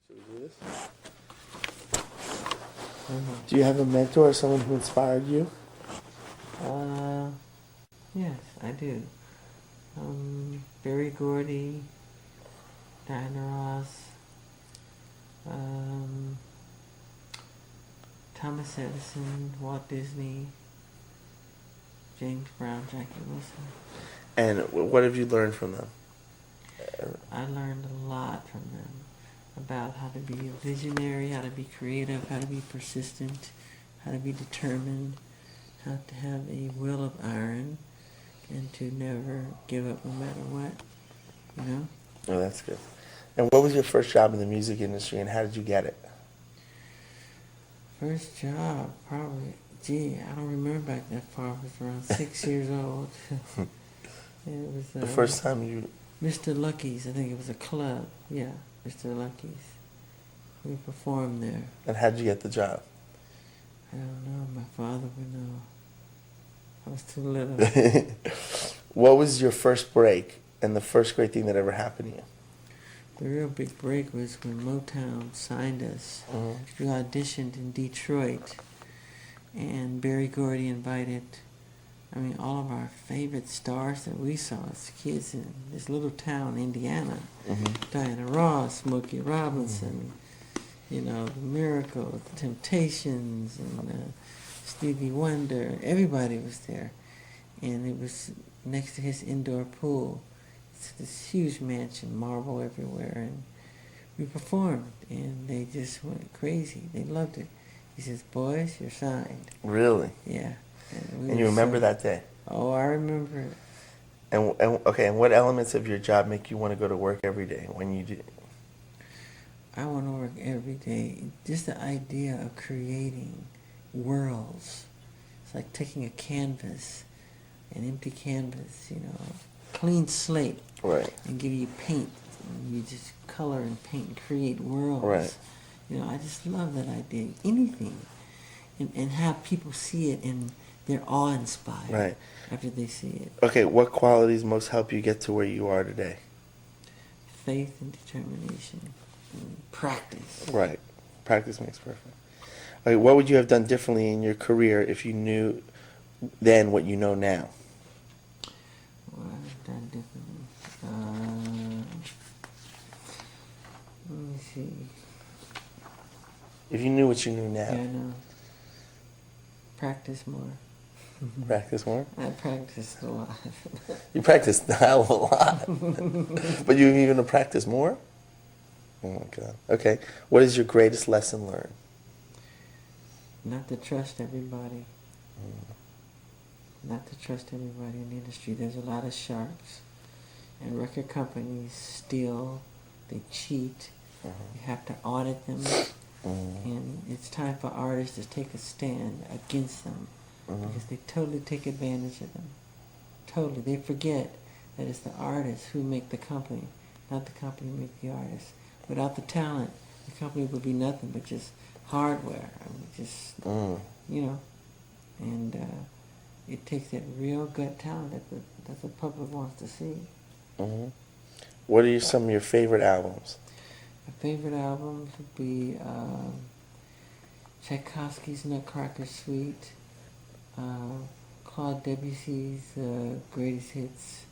Should we do this? Do you have a mentor or someone who inspired you? Yes, I do. Berry Gordy, Diana Ross, Thomas Edison, Walt Disney, James Brown, Jackie Wilson. And what have you learned from them? I learned a lot from them about how to be a visionary, how to be creative, how to be persistent, how to be determined, how to have a will of iron, and to never give up no matter what, you know? Oh, that's good. And what was your first job in the music industry, and how did you get it? First job, probably, I don't remember back that far. I was around 6 years old. It was The first time you... Mr. Lucky's, I think it was a club. Yeah, Mr. Lucky's. We performed there. And how did you get the job? I don't know. My father would know. I was too little. What was your first break and the first great thing that ever happened to you? The real big break was when Motown signed us. We auditioned in Detroit, and Berry Gordy invited, all of our favorite stars that we saw as kids in this little town, Indiana. Diana Ross, Smokey Robinson, the Miracles, the Temptations, and Stevie Wonder. Everybody was there, and it was next to his indoor pool. It's this huge mansion, marble everywhere, and we performed, and they just went crazy. They loved it. He says, "Boys, you're signed." Really? Yeah. And you remember that day? Oh, I remember it. And what elements of your job make you want to go to work every day when you do? I want to work every day. Just the idea of creating worlds. It's like taking a canvas, an empty canvas, clean slate. Right. And give you paint. And you just color and paint and create worlds. Right. I just love that idea. Anything. And have people see it and they're awe-inspired. Right. After they see it. Okay, what qualities most help you get to where you are today? Faith and determination. And practice. Right. Practice makes perfect. Okay, what would you have done differently in your career if you knew then what you know now? What I've done differently. Let me see. If you knew what you knew now. Yeah, I know. Practice more. Practice more? I practiced a lot. You practiced a hell of a lot. But you're even to practice more? Oh my God. Okay. What is your greatest lesson learned? Not to trust everybody. Not to trust everybody in the industry. There's a lot of sharks. And record companies steal. They cheat. You have to audit them. And it's time for artists to take a stand against them. Because they totally take advantage of them. Totally. They forget that it's the artists who make the company, not the company who make the artists. Without the talent, the company would be nothing but just hardware. And it takes that real gut talent that the public wants to see. What are some of your favorite albums? My favorite albums would be Tchaikovsky's Nutcracker Suite, Claude Debussy's Greatest Hits,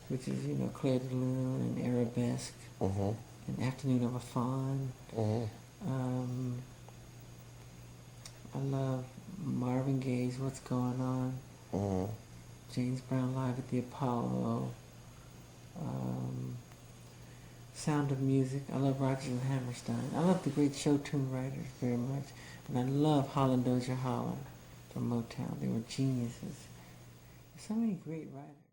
which is, Clair de Lune and Arabesque, and Afternoon of a Faun. I love Marvin Gaye's What's Going On, James Brown Live at the Apollo, Sound of Music. I love Rodgers and Hammerstein. I love the great show tune writers very much. And I love Holland Dozier Holland from Motown. They were geniuses. There's so many great writers.